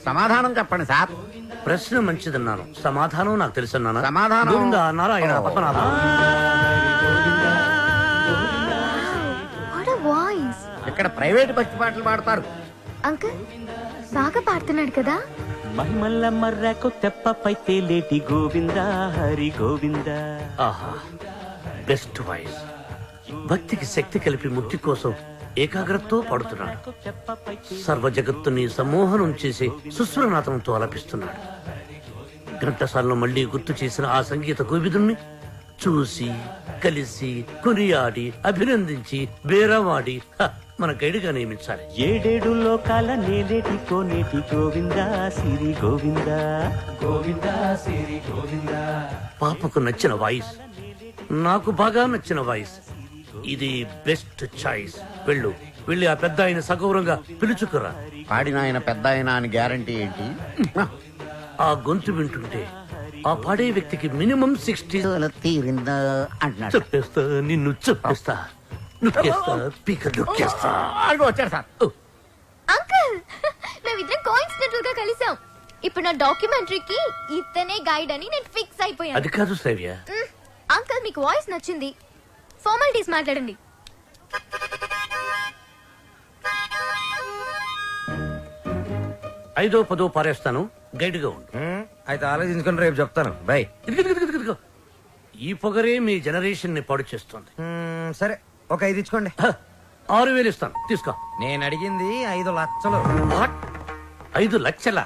సమాధానం చెప్పండి సార్. ప్రశ్న మంచిదన్నాను, సమాధానం నాకు తెలుసన్నాను. సమాధానం గోవింద నారాయణ పద్మనాభ. ఇక్కడ ప్రైవేట్ భక్తి పాటలు పాడతారు. అంకుల్ బాగా పాడుతున్నాడు కదా. మహిమల్ల మర్రకు తెప్పపై తేలేటి గోవింద హరి గోవింద. ఆహా, బెస్ట్ వాయిస్. భక్తికి శక్తి కలిపి ముక్తి కోసం ఏకాగ్రతతో పాడుతున్నాడు. సర్వ జగత్తుని సమ్మోహనం చేసి సుస్వరనాథంతో అలపిస్తున్నాడు. ఘంటసాలలో మళ్లీ గుర్తు చేసిన ఆ సంగీత కోవిదుణ్ణి చూసి, కలిసి, కొనియాడి, అభినందించి, బేరవాడి మన గైడ్గా నియమించాలి. ఏడేడు లోకాల నేలేటి కోనేటి గోవింద సిరి గోవింద, గోవింద సిరి గోవింద. పాపకు నచ్చిన వాయిస్, నాకు బాగా నచ్చిన వాయిస్. ఇది బెస్ట్ చాయిస్. వెళ్ళి ఆ పెద్ద ఆయన సగౌరవంగా పిలుచుకురా. పాడిన ఆయన పెద్ద ఆయన అని గ్యారంటీ ఏంటి? ఆ గొంతు వింటుంటే ఆ పాడే వ్యక్తికి మినిమం 60 తీరిందా అంటున్నాడు. చెప్పేస్తా, నిన్ను చెప్పేస్తా, నొక్కేస్తా, పీక నొక్కేస్తా. వచ్చారు సార్. అంకుల్, మేమిద్దరం కోఇన్సిడెంటల్ గా కలిసాం. ఇప్పుడు నా డాక్యుమెంటరీకి ఇతనే గైడ్ అని నేను ఫిక్స్ అయిపోయాను. అది కాదు శ్రావ్య. అంకుల్, మీకు వాయిస్ నచ్చింది. ఫార్మాలిటీస్ మాట్లాడండి. ఐదో పదో పారేస్తాను, గైడ్ గా ఉండు. అయితే ఆలోచించుకుని రేపు చెప్తాను. బై. ఇదిగో. ఈ పొగరే మీ జనరేషన్ ని పాడు చేస్తుంది. సరే, ఒక 5 ఇచ్చుకోండి. 6,000 ఇస్తాను, తీసుకో. నేను అడిగింది 5 లక్షలు. 5 లక్షల?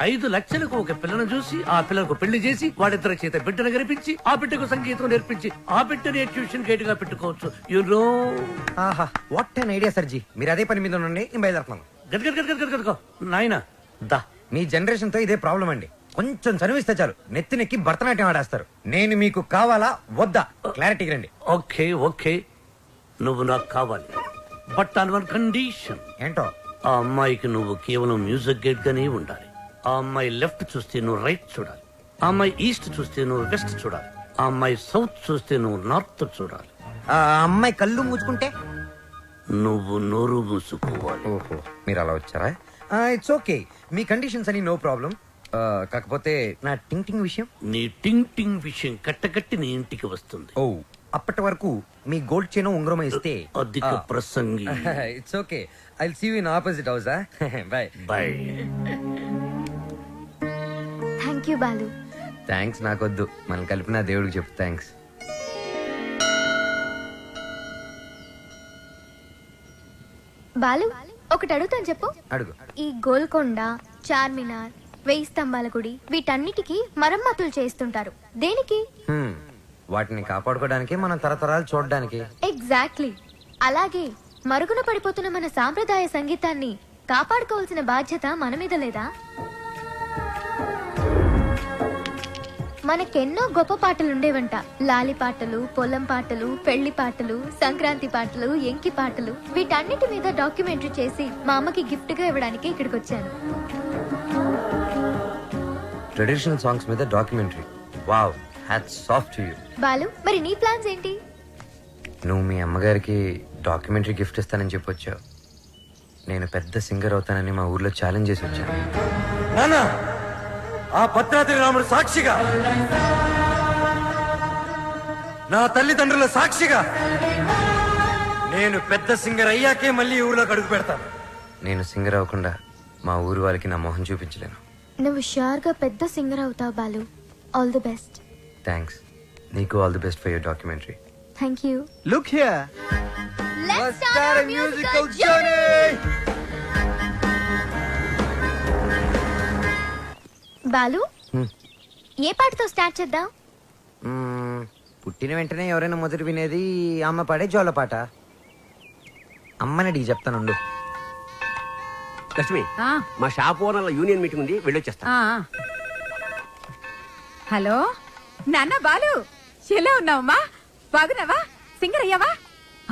5 లక్షలకు ఒక పిల్లను చూసి ఆ పిల్లకు పెళ్లి చేసి వాడిద్దరి చేత బిడ్డను గరిపించి ఆ బిడ్డకు సంగీతం నేర్పించి ఆ బిడ్డని ట్యూషన్ గైడ్ గా పెట్టుకోవచ్చు. యూనో. ఆహా, వాట్ అన్ ఐడియా సర్జీ. మీరు అదే పని మీద ఉండండి, నేను బయలుదేరుతున్నాను. గదగదగదగదగో నాయనా దా. మీ జనరేషన్ తో ఇదే ప్రాబ్లం అండి. కొంచెం చదివిస్తే చాలు నెత్తినెక్కి భరతనాట్యం ఆడేస్తారు. నేను మీకు కావాలా వద్దా? క్లారిటీ రండి. ఓకే, నువ్వు నాకు కావాలి, బట్ ఆన్ వన్ కండిషన్. ఏంటో? ఆ అమ్మాయికి నువ్వు కేవలం మ్యూజిక్ గైడ్ గానే ఉండాలి. ఆ అమ్మాయి లెఫ్ట్ చూస్తే నువ్వు రైట్ చూడాలి. ఆ అమ్మాయి ఈస్ట్ చూస్తే నువ్వు వెస్ట్ చూడాలి. ఆ అమ్మాయి సౌత్ చూస్తే నువ్వు నార్త్ చూడాలి. ఆ అమ్మాయి కళ్ళు మూసుకుంటే నువ్వు నోరు మూసుకోవాలి. ఓహో, మీరు అలా వచ్చారా? It's okay. మీ కండిషన్స్ అని నో ప్రాబ్లం. కాకపోతే నా టింగ్ విషయం. నీ టింగ్ విషయం కట్టకట్టి నీ ఇంటికి వస్తుంది. ఓ, అప్పటి వరకు మీ గోల్డ్ చైన్ ఉంగరం ఇస్తే అధిక ప్రసంగి. It's okay. I will see you in opposite house. Bye. Thank you Balu. Thanks నాకొద్దు, మనం కలిపిన దేవుడికి చెప్పు థ్యాంక్స్. బాలు, ఒకటి అడుగుతాను, చెప్పు. అడుగు. ఈ గోల్కొండ, చార్మినార్, వెయ్యి స్తంభాల గుడి వీటన్నిటికీ మరమ్మతులు చేస్తుంటారు. దేనికి? వాటిని కాపాడుకోవడానికి, మనం తరతరాలు చూడడానికి. ఎగ్జాక్ట్లీ. అలాగే మరుగున పడిపోతున్న మన సాంప్రదాయ సంగీతాన్ని కాపాడుకోవాల్సిన బాధ్యత మన మీద లేదా? మనకెన్నో గొప్ప పాటలుండేవంట. లాలి పాటలు, పొలం పాటలు, పెళ్లి పాటలు, సంక్రాంతి పాటలు, ఎంకి పాటలు. వీటన్నిటి మీద డాక్యుమెంటరీ చేసి మా అమ్మకి గిఫ్ట్ గా ఇవ్వడానికి ఇక్కడికి వచ్చాను. ట్రెడిషనల్ సాంగ్స్ మీద documentary. Wow, hats off to you. Balu, మరి నీ ప్లాన్స్ ఏంటి? నువ్వు మీ అమ్మగారికి డాక్యుమెంటరీ గిఫ్ట్ ఇస్తానని చెప్పొచ్చావు. నేను పెద్ద సింగర్ అవుతానని మా ఊర్లో ఛాలెంజ్ చేసి వచ్చాను. నానా, ఆ భద్రాద్రి రాముడు సాక్షిగా, నా తల్లిదండ్రుల సాక్షిగా, నేను పెద్ద సింగర్ అయ్యాకే మళ్ళీ ఊర్లోకి అడుగు పెడతాను. నేను సింగర్ అవ్వకుండా మా ఊరు వాళ్ళకి నా మొహం చూపించలేను. నువ్వు షూర్ గా పెద్ద సింగర్ అవుతావు Balu. All the best. Thanks. నీకు all the best for your documentary. Thank you. Look here. Let's start a musical journey. Balu, ఏ పాటతో స్టార్ట్ చేద్దాం? పుట్టిన వెంటనే ఎవరైనా మొదటి వినేది అమ్మ పాడే జోల పాట. అమ్మని అడిగి చెప్తానుండు. లక్ష్మి, మా షాప్ ఓనర్ల యూనియన్ మీటింగ్ ఉంది, వెళ్ళొచ్చేస్తా. హలో నాన్న బాలు, ఎలా ఉన్నావమ్మా? బాగున్నావా? సింగర్ అయ్యావా?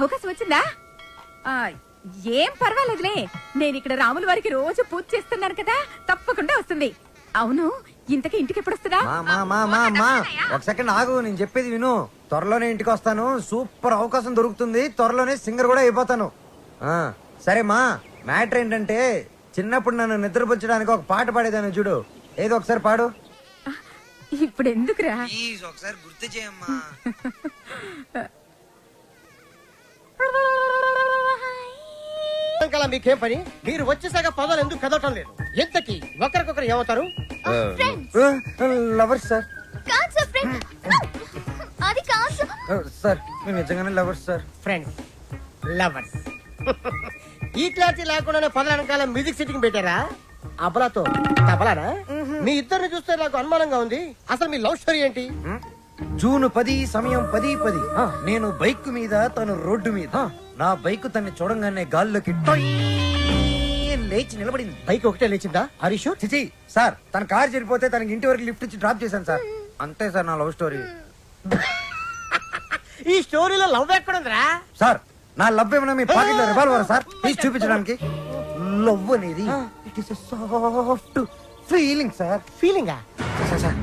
అవకాశం వచ్చిందా? ఏం పర్వాలేదులే, నేను ఇక్కడ రాముల వారికి రోజు పూజ చేస్తున్నాను కదా, తప్పకుండా వస్తుంది. అవును, ఇంతకీ ఇంటికి ఎప్పుడు వస్తుందా? ఒక సెకండ్ ఆగు, నేను చెప్పేది విను. త్వరలోనే ఇంటికి వస్తాను. సూపర్ అవకాశం దొరుకుతుంది. త్వరలోనే సింగర్ కూడా అయిపోతాను. సరే మా, మ్యాటర్ ఏంటంటే చిన్నప్పుడు నన్ను నిద్రపుచ్చడానికి ఒక పాట పాడేదాన్ని చూడు. ఏదో ఒకసారి పాడు. ఇప్పుడు ఎందుకురా? ఒకసారి గుర్తు చేయమ్మా. మీకేం పని? మీరు వచ్చేసాక పదాలు ఎందుకు కదవటం లేదు? ఎంతకి ఒకరికొకరు ఏమవుతారు? Lovers sir. అది కాదు సార్, మేము నిజంగానే లవర్స్ సార్. Friends, lovers. ఈ క్లారిటీ లేకుండానే పదాల వెనకాల మ్యూజిక్ సిట్టింగ్ పెట్టారా? అబలాతో తబలానా? మీ ఇద్దరిని చూస్తే నాకు అనుమానంగా ఉంది. అసలు మీ లవ్ స్టోరీ ఏంటి? జూన్ 10 సమయం 10:10. నేను బైక్ మీద, తను రోడ్డు మీద. నా బైక్ తన్ని చూడంగానే గాల్లోకి లేచి నిలబడింది. బైక్ ఒకటే లేచిందా? హరీష్ చిచి సార్, తన కార్ చెడిపోతే తనకి ఇంటి వరకు లిఫ్ట్ ఇచ్చి డ్రాప్ చేశాను సార్. అంతే సార్ నా లవ్ స్టోరీ. ఈ స్టోరీలో లవ్ ఎక్కడుందిరా? సార్, నా లవ్ ఏమన్నా మీ పాకెట్ లో రివాల్వర్ సార్? ప్లీజ్ చూపించడానికి. లవ్ అనేది it is soft feeling sir. ఫీలింగా? సార్,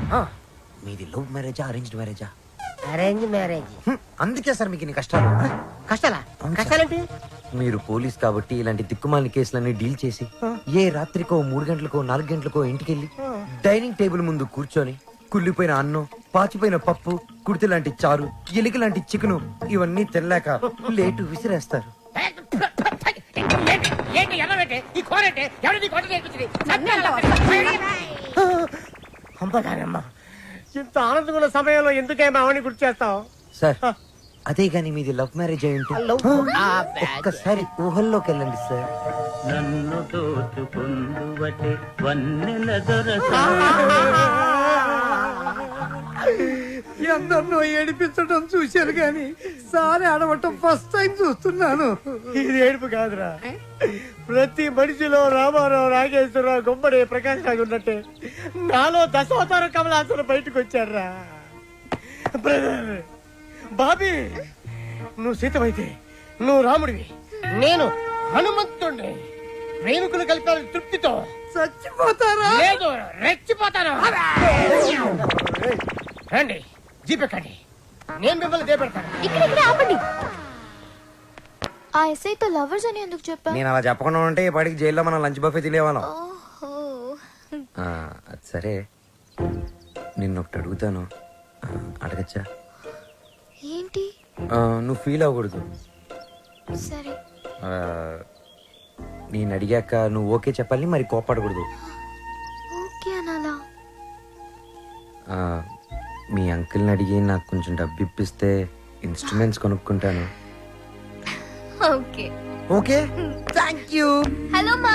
మీది లవ్ మ్యారేజా అరేంజ్డ్ మ్యారేజా? Arrange marriage. అందుకే సార్ మీకు ఇన్ని కష్టాలు. కష్టాలా? కష్టాలేంటి? మీరు పోలీస్ కాబట్టి ఇలాంటి దిక్కుమాలిన కేసులన్నీ డీల్ చేసి ఏ రాత్రికో 3 గంటలకో 4 గంటలకో ఇంటికెళ్ళి డైనింగ్ టేబుల్ ముందు కూర్చొని కుళ్ళిపోయిన అన్నం, పాచిపోయిన పప్పు, కుడితి లాంటి చారు, ఎలిక లాంటి చికెను ఇవన్నీ తినలేక లేటు విసిరేస్తారు. ఇంత ఆనందమైన సమయంలో ఎందుకే మావని గుర్తు చేస్తావు? సార్, అదే గాని మీది లవ్ మ్యారేజ్ అయి ఉంటే ఒక్కసారి ఊహల్లోకి వెళ్ళండి సార్. నన్ను దోచుకుందువటే వన్నెల దొరసా. ఎందరినో ఏడిపించడం చూశాను గాని సారి ఆడవటం ఫస్ట్ టైం చూస్తున్నాను. ఇది ఏడుపు కాదురా, ప్రతి మనిషిలో రామారావు, నాగేశ్వరరావు, గుమ్మడి, ప్రకాష్ రాజు ఉన్నట్టే నాలో దశావతార కమలాసురు బయటకు వచ్చారా. బ్రదర్ బాబీ, నువ్వు సీతమైతే నువ్వు రాముడివి, నేను హనుమంతుడిని. ప్రేమికులు కలిపారు తృప్తితో. చచ్చిపోతారా? లేదు, రెచ్చిపోతాను. రండి, జీపెక్కండి, నేను మిమ్మల్ని దేపెడతాను. ఇక్కడ ఆపండి. ఆ ఎస్ఐతో లవర్స్ అని ఎందుకు చెప్పా? నేను అలా చెప్పకుండా ఉంటే ఈ పాటికి జైల్లో మనం లంచ్ బఫే తినేవాళ్ళం. అది సరే, నిన్నొకటి అడుగుతాను, అడగచ్చా? ఏంటి? నువ్వు ఫీల్ అవ్వకూడదు. సరే. నేను అడిగాక నువ్వు ఓకే చెప్పాలి, మరి కోపడకూడదు. ఓకే అనాలా? మీ అంకుల్ని అడిగి నాకు కొంచెం డబ్బు ఇప్పిస్తే ఇన్స్ట్రుమెంట్స్ కొనుక్కుంటాను. Okay. Okay, thank you. Hello మా.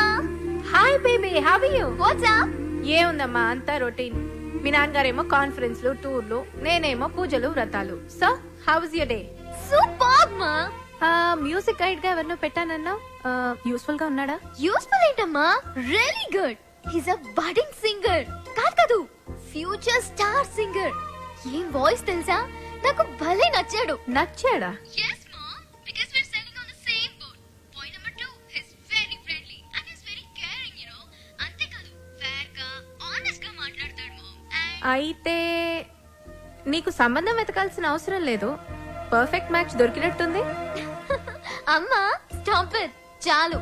Hi baby, how are you? What's up? ఏముందమ్మా అంతా రొటీన్. మీ నాన్నగారేమో కాన్ఫరెన్స్లు, టూర్లు, నేనేమో పూజలు, వ్రతాలు. So how was your day? Super మా. మ్యూజిక్ గైడ్ గా ఎవరినో పెట్టానన్నావు, యూస్ఫుల్ గా ఉన్నాడా? యూస్ఫుల్ ఏంటమ్మా, really good. He's a budding singer. కాదు ఫ్యూచర్ స్టార్ సింగర్. ఏం వాయిస్ తెలుసా, నాకు భలే నచ్చాడు. నచ్చాడా? yes mom, because we're sailing on the same boat. Point number 2, he's very friendly and he's very caring, you know. అంతేకాదు fair గా honest గా మాట్లాడతాడు mom. అయితే నీకు సంబంధం వెతకాల్సిన అవసరం లేదు, పర్ఫెక్ట్ మ్యాచ్ దొరికినట్టుంది. అమ్మా స్టాప్ ఇట్, చాలు.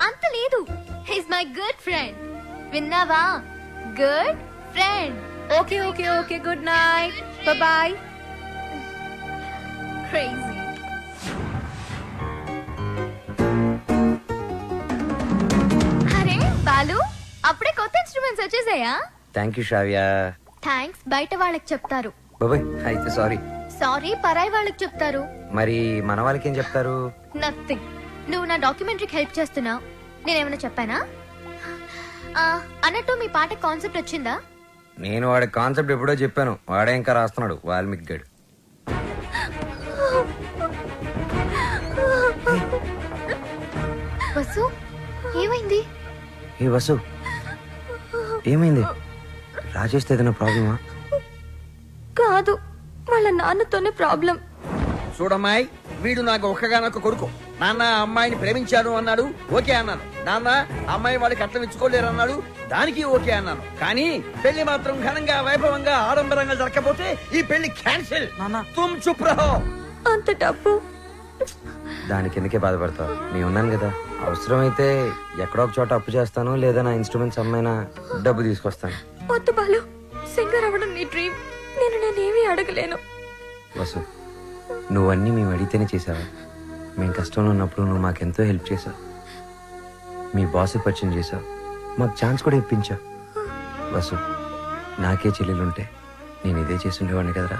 అంత లేదు, హీస్ మై గుడ్ ఫ్రెండ్. విన్నావా, good friend. Okay okay okay, good night, bye. Crazy. అరే బాలు, అప్పుడే కొత్త ఇన్స్ట్రుమెంట్స్ వచ్చేసాయా? Thank you Shravya. థ్యాంక్స్ బయట వాళ్ళకి చెప్తారు, బాబాయ్ అయితే సారీ. సారీ పరాయి వాళ్ళకి చెప్తారు. మరి మన వాళ్ళకి ఏం చెప్తారు? నథింగ్. నువ్వు నా డాక్యుమెంటరీకి హెల్ప్ చేస్తున్నావు, నేనేమైనా చెప్పానా? అన్నట్టు మీ పాట కాన్సెప్ట్ వచ్చిందా? నేను వాడి కాన్సెప్ట్ ఎప్పుడో చెప్పాను, వాడే ఇంకా రాస్తున్నాడు వాల్మీకి గడు. వసు ఏమైంది? ఏ వసు ఏమైంది? రాజేష్ ఏదైనా ప్రాబ్లమా? కాదు, వాళ్ళ నాన్నతోనే ప్రాబ్లం. చూడమ్మాయి, వీడు నాకు ఒక్కగానొక్క కొడుకు. నాన్న అమ్మాయిని ప్రేమించాను అన్నాడు, ఓకే అన్నాను. నాన్న అమ్మాయి వాడికి అట్లం ఇచ్చుకోలేరు అన్నాడు, దానికి ఓకే అన్నాను. కానీ పెళ్లి మాత్రం ఘనంగా వైభవంగా ఆడంబరంగా జరగకపోతే ఈ పెళ్లి క్యాన్సిల్. తుమ్ చుప్ రహో. అంత డబ్బు దానికి ఎందుకే బాధపడతావు? నేను ఉన్నాను కదా, అవసరమైతే ఎక్కడో ఒక చోట అప్పు చేస్తాను, లేదా నా ఇన్స్ట్రుమెంట్స్ అమ్మైనా డబ్బు తీసుకొస్తాను. వద్దు బాలు, సింగర్ అవ్వడం నీ డ్రీమ్, నేనేమీ అడగలేను. వసు, నువ్వన్నీ మేము అడిగితేనే చేసావా? మేము కష్టంలో ఉన్నప్పుడు నువ్వు మాకెంతో హెల్ప్ చేసావు. మీ బాస్ పరిచయం చేసావు, మాకు ఛాన్స్ కూడా ఇప్పించావు. వసు, నాకే చెల్లెలుంటే నేను ఇదే చేస్తుండేవాడిని కదరా.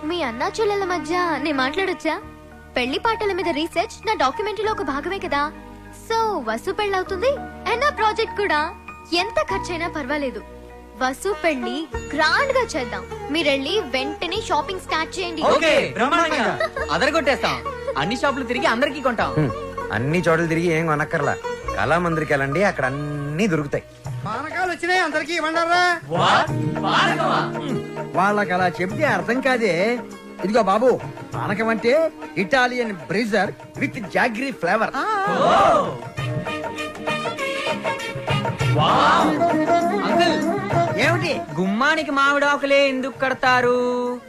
మీ అన్నా చెల్లెల మధ్య నేను మాట్లాడొచ్చా? పెళ్లి పాటల మీద రీసెర్చ్ నా డాక్యుమెంటరీలో ఒక భాగమే కదా. సో వసు పెళ్ళవుతుంది అండ్ నా ప్రాజెక్ట్ కూడా. ఎంత ఖర్చైనా పర్వాలేదు, వసు పెళ్లి గ్రాండ్ గా చేద్దాం. మీరెళ్ళి వెంటనే షాపింగ్ స్టార్ట్ చేయండి. ఓకే, బ్రహ్మాండంగా అదరగొట్టేస్తాం. అన్ని షాపులు తిరిగి అందరికీ కొంటాం. అన్ని చోట్ల తిరిగి ఏం కొనక్కర్లా, కళామందిరికి వెళ్ళండి, అక్కడ అన్ని దొరుకుతాయి. పానకాలు వచ్చినాయి, అందరికి ఇవ్వండారా. వాళ్ళకి అలా చెప్తే అర్థం కాదే. ఇదిగో బాబు, పానకం అంటే Italian Brezza with jaggery flavour. ఏమిటి? గుమ్మానికి మామిడాకులే ఎందుకు కడతారు?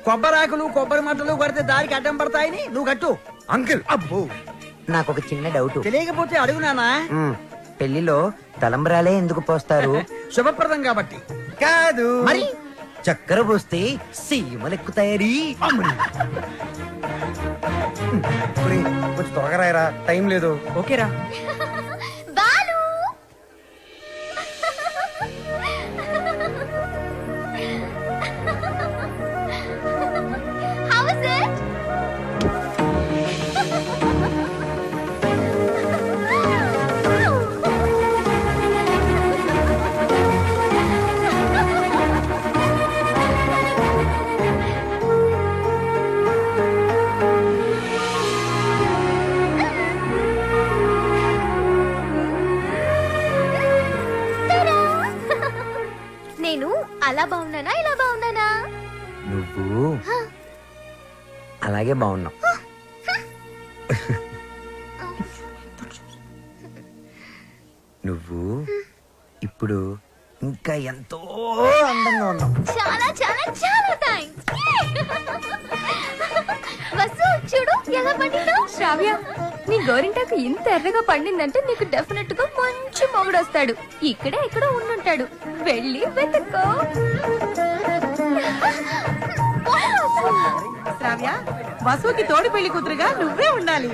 కొబ్బరాకులు కొబ్బరి మంటలు కొడితే దారికి అడ్డం పడతాయని నువ్వు కట్టు. అంకుల్, అబ్బో, నాకు ఒక చిన్న డౌట్. తెలియకపోతే అడుగు నానా. పెళ్లిలో తలంబ్రాలే ఎందుకు పోస్తారు? శుభప్రదం కాబట్టి. కాదు మరి చక్కెర పోస్తే సీమలెక్కుతాయని. కొంచెం త్వరగా రాయరా, టైం లేదు. ఓకేరా. Balu How is it? నేను అలా బాగున్నానా, ఇలా బాగున్నానా? నువ్వు అలాగే బాగున్నావు. నువ్వు ఇప్పుడు ఇంకా ఎంతో అందంగా ఉన్నావు. చాలా చాలా చాలా థాంక్స్. వసు చూడు ఎలా పండిందో. శ్రావ్య, నీ గోరింటాకు ఇంత ఎర్రగా పండిందంటే నీకు డెఫినెట్ గా మంచి మొగుడు వస్తాడు. ఇక్కడే ఎక్కడో ఉండుంటాడు, వెళ్ళి వెతుక్కో. శ్రావ్య, వసుకి తోడి పెళ్లి కూతురుగా నువ్వే ఉండాలి.